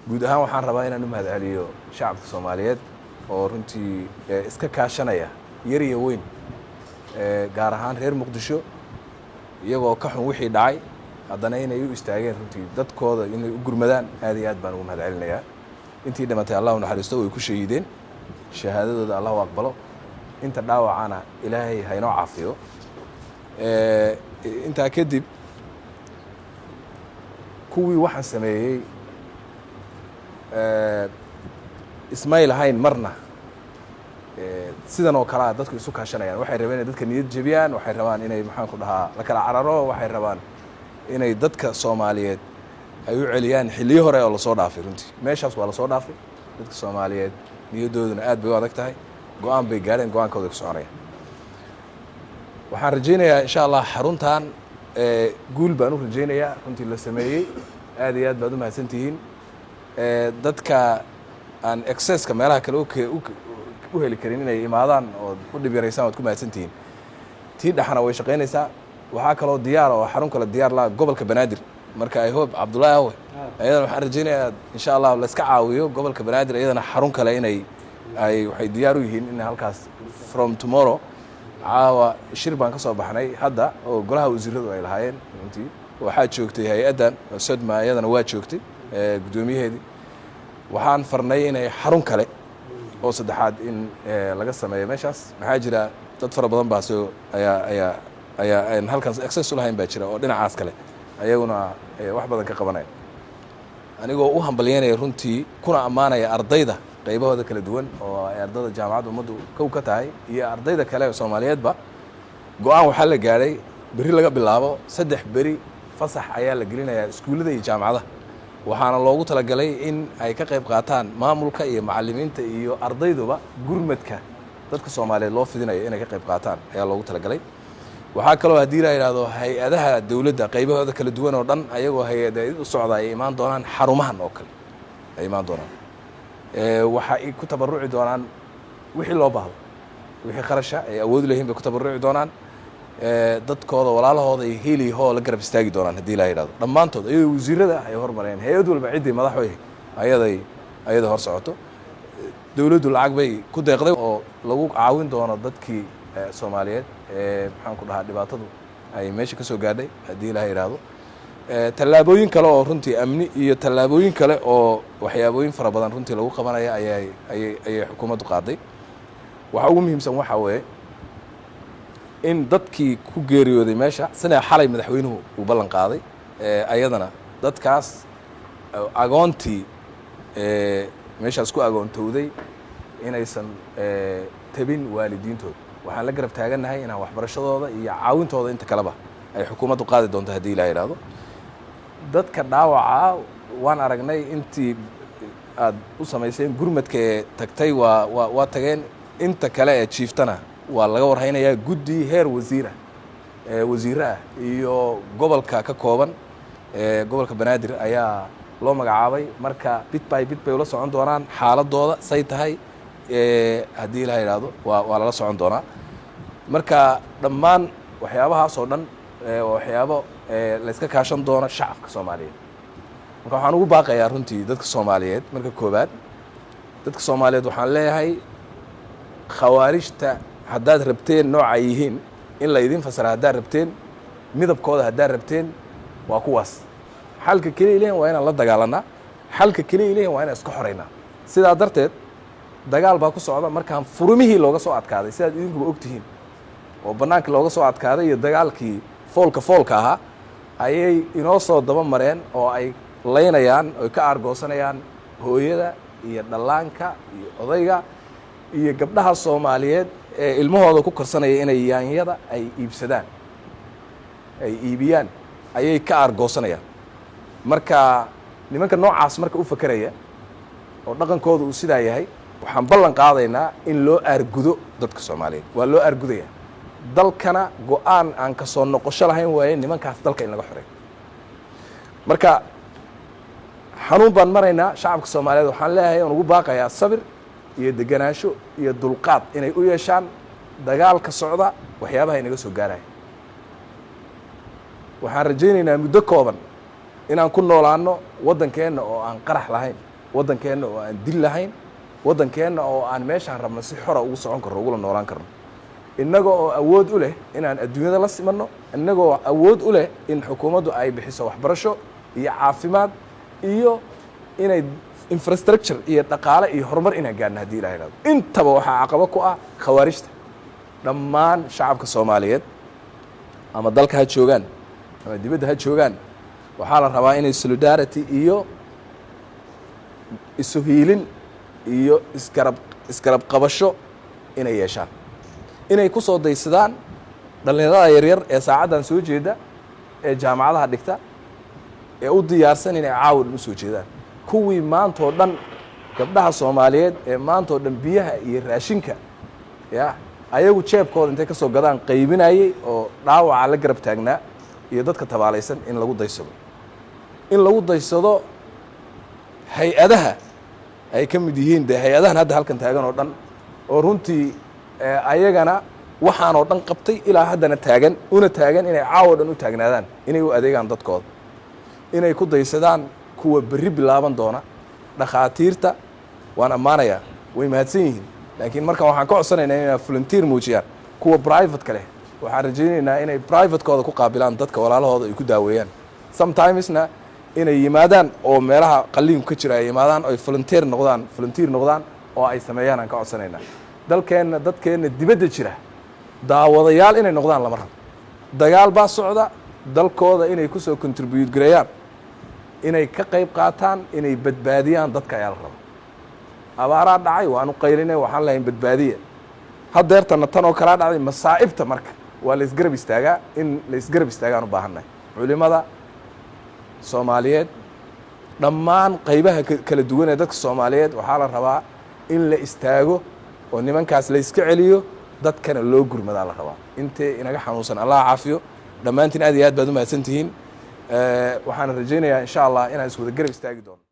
guud ahaan waxaan rabaa inaan u mahadceliyo shacabka Soomaaliyeed oo runtii iska kaashanaya yar iyo weyn gaar ahaan reer Muqdisho iyagoo ka xun wixii dhacay haddana inay u istaageen runtii dadkooda inay u gurmadaan aad iyo aad baan ugu mahadcelinayaa intii dhimatay Allah u naxariisto way ku shahiideen shahaadadooda Allah u aqbalo inta dhaawacana Ilaahay ha inoo caafiyo inta kadib kuwii waxaan sameeyay Ismail hayn marna sidan oo kala dadku isu kaashanayaan waxay rabeen dadka niyad jabiyaan waxay rabaan inay maxaan ku dhahaa la kala cararo waxay rabaan inay dadka Soomaaliyeed ay u celiyaan xilliyo hore oo la soo dhaafay runtii meeshaas waa la soo dhaafay dadka Soomaaliyeed niyadooduna aad bay u adag tahay go'aan bay gaareen go'aankooda ku soconayaan waxaan rajaynayaa insha Allah xaruntan guul baan u rajaynayaa runtii la sameeyay aad iyo aad baad u mahadsantihiin dadka aan accesska meelaha kale u heli karin inay imaadaan oo u dhib yareysaan waad ku mahadsantihiin tii dhaxana way shaqaynaysaa waxaa kaloo diyaar oo xarun kale diyaar la gobolka Banaadir marka ay hope Abdullaahi Awe ayadana waxaan rajaynayaa insha Allah la iska caawiyo gobolka Banaadir ayadana xarun kale inay waxay diyaar u yihiin in halkaas from tomorrow caawa shir baan ka soo baxnay hadda oo golaha wasiiradu ay lahaayeen runtii waxaa joogtay hay'adan Sodma ayadana waa joogtay gudoomiyaheedii waxaan farnay inay xarun kale oo saddexaad in laga sameeyo meeshaas maxaa jira dad fara badan baa soo ayaa halkaas access u lahayn baa jira oo dhinacaas kale ayaguna wax badan ka qabanaya anigoo u hambalyeynaya runtii kuna ammaanaya ardayda qaybahooda kala duwan oo ay ardayda jaamacadda ummaddu ka tahay iyo ardayda kale ee Soomaaliyeedba go'aan waxaa la gaaray bari laga bilaabo 3 bari fasax ayaa la gelinayaa iskuulada iyo jaamacadaha waxaana loogu talagalay in ay ka qayb qaataan maamulka iyo macallimiinta iyo ardayduba gurmadka dadka Soomaaliyeed loo fidinayo inay ka qayb qaataan ayaa loogu talagalay waxaa kaloo haddii la yiraahdo hay'adaha dawladda qaybahooda kala duwan oo dhan ayagoo hay'adaha u socda ay imaan doonaan xarumahan oo kale ay imaan doonaan waxa ay ku tabaruci doonaan wixii loo baahdo wixii qarasha ay awood leeyihiin bay ku tabaruci doonaan dadkooda walaalahooda ay heliyo la garab istaagi doonaan haddii la yiraahdo dhammaantood ayagoo wasiirada ay hormareen hay'ad walba cidii madax way ayada hor socoto dawladdu lacag bay ku deeqday oo lagu caawin doono dadkii Soomaaliyeed maxaan ku dhahaa dhibaatadu ay meesha ka soo gaadhay haddii la yiraahdo tallaabooyin kale oo runtii amni iyo tallaabooyin kale oo waxyaabooyin fara badan runtii lagu qabanaya ayay xukuumaddu qaaday waxa ugu muhiimsan waxa weeye in dadkii ku geeriyooday meesha sanad xalay madaxweynuhu uu ballan qaaday ayadana dadkaas agoontii meeshaas ku agoontowday inaysan tabin waalidiintooda waxaan la garab taaganahay inaan waxbarashadooda iyo caawintooda inta kaleba ay xukuumaddu qaadi doonto haddii la yiraahdo dadka dhaawaca waan aragnay intii aad u samayseen gurmadka ee tagtay waa tageen inta kale ee jiiftana waa laga warhaynayaa guddi heer wasiir ah iyo gobolka ka kooban gobolka Banaadir ayaa loo magacaabay marka bit by bit bay ula socon doonaan xaaladooda say tahay haddii la yiraahdo waa la socon doonaa marka dhammaan waxyaabahaas oo dhan waxyaabo la iska kaashan doono shacabka Soomaaliyeed marka waxaan ugu baaqayaa runtii dadka Soomaaliyeed marka koobaad dadka Soomaaliyeed waxaan leeyahay khawaarijta haddaad rabteen nooca yihiin in la idin fasara haddaad rabteen midabkooda haddaad rabteen waa kuwaas xalka kaliya ilaahay waa inaan la dagaalanaa xalka kaliya ilaahay waa inaan iska xoreynaa sidaa darteed dagaal baa ku socda markaan furumihii looga soo adkaaday sidaad idinkuba ogtihiin oo banaanka looga soo adkaaday iyo dagaalkii foolka ahaa ayay inoo soo daba mareen oo ay leynayaan oo ka argoosanayaan hooyada iyo dhallaanka iyo odayga iyo gabdhaha Soomaaliyeed ee ilmahooda ku korsanaya inay yaanyada ay iibsadaan ay iibiyaan ayay ka argoosanayaan marka nimanka noocaas marka u fakaraya oo dhaqankooda uu sidaa yahay waxaan ballan qaadaynaa in loo aargudo dadka Soomaaliyeed waa loo aargudaya dalkana go'aan aan ka soo noqosho lahayn waaye nimankaas dalka in laga xoreeyo marka xanuun baan maraynaa shacabka Soomaaliyeed waxaan leeyahay aan ugu baaqayaa sabir iyo deganaansho iyo dulqaad inay u yeeshaan dagaalka socda waxyaabaha inaga soo gaaraya waxaan rajaynaynaa muddo kooban inaan ku noolaano waddankeenna oo aan qarax lahayn, waddankeenna oo aan dil lahayn, waddankeenna oo aan meeshaan rabno si xora ugu socon karno, ugula noolaan karno, innaga oo awood u leh inaan adduunyada la simanno, innaga oo awood u leh in xukuumaddu ay bixiso waxbarasho iyo caafimaad iyo inay infrastructure iyo dhaqaale iyo horumar inaan gaarno haddii ilaha ihahdo. intaba waxaa caqabo ku ah khawaarijta. dhammaan shacabka soomaaliyeed ama dalka ha joogaan ama dibadda ha joogaan waxaa la rabaa inay solidarity iyo isu hiilin iyo isgarab qabasho inay yeeshaan, inay ku soo daysadaan dhallinyarada yaryar ee saacaddan soo jeeda ee jaamacadaha dhigta ee u diyaarsan inay caawa dhan u soo jeedaan. kuwii maantoo dhan gabdhaha soomaaliyeed ee maantoo dhan biyaha iyo raashinka ya ayagu jeebkooda intay ka soo gadaan qaybinayey oo dhaawaca la garab taagnaa iyo dadka tabaalaysan in lagu daysado, in lagu daysado hay-adaha ay ka mid yihiin dee hay-adahan hadda halkan taagan oo dhan oo runtii ayagana waxaanoo dhan qabtay ilaa haddana taagan inay caawo dhan u taagnaadaan, inay u adeegaan dadkooda, inay ku daysadaan kuwa berri bilaaban doona. dhakhaatiirta waan ammaanayaa, way mahadsan yihiin, laakiin markan waxaan ka codsanaynaa inay volunteer muujiyaan. kuwa private-ka leh waxaan rajaynaynaa inay private-kooda ku qaabilaan dadka walaalahooda ay ku daaweeyaan. sometimesna inay yimaadaan oo meelaha qalliinku ka jira ay yimaadaan oo ay volunteer noqdaan oo ay sameeyaan aan ka codsanaynaa. dadkeenna dibadda jira daawadayaal inay noqdaan lama rabo. dagaal baa socda, dalkooda inay ku soo contribute gareeyaan, inay ka qayb qaataan, inay badbaadiyaan dadka ayaa la raba. abaaraa dhacay waanu qaylinay, waxaan lahayn badbaadiya. haddeertana tan oo kalaa dhacday. masaa'ibta marka waa la isgarab istaagaa, in la isgarab istaagaan u baahannahay. culimada soomaaliyeed dhammaan qaybaha kala duwan ee dadka soomaaliyeed waxaa la rabaa in la istaago oo nimankaas la iska celiyo, dadkana loo gurmadaa la rabaa. intee inaga xanuunsan allah caafiyo. dhammaantiin aad iyo aad baad u mahadsan tihiin. waxaan rajaynayaa insha allah inaan iswada garab istaagi doono.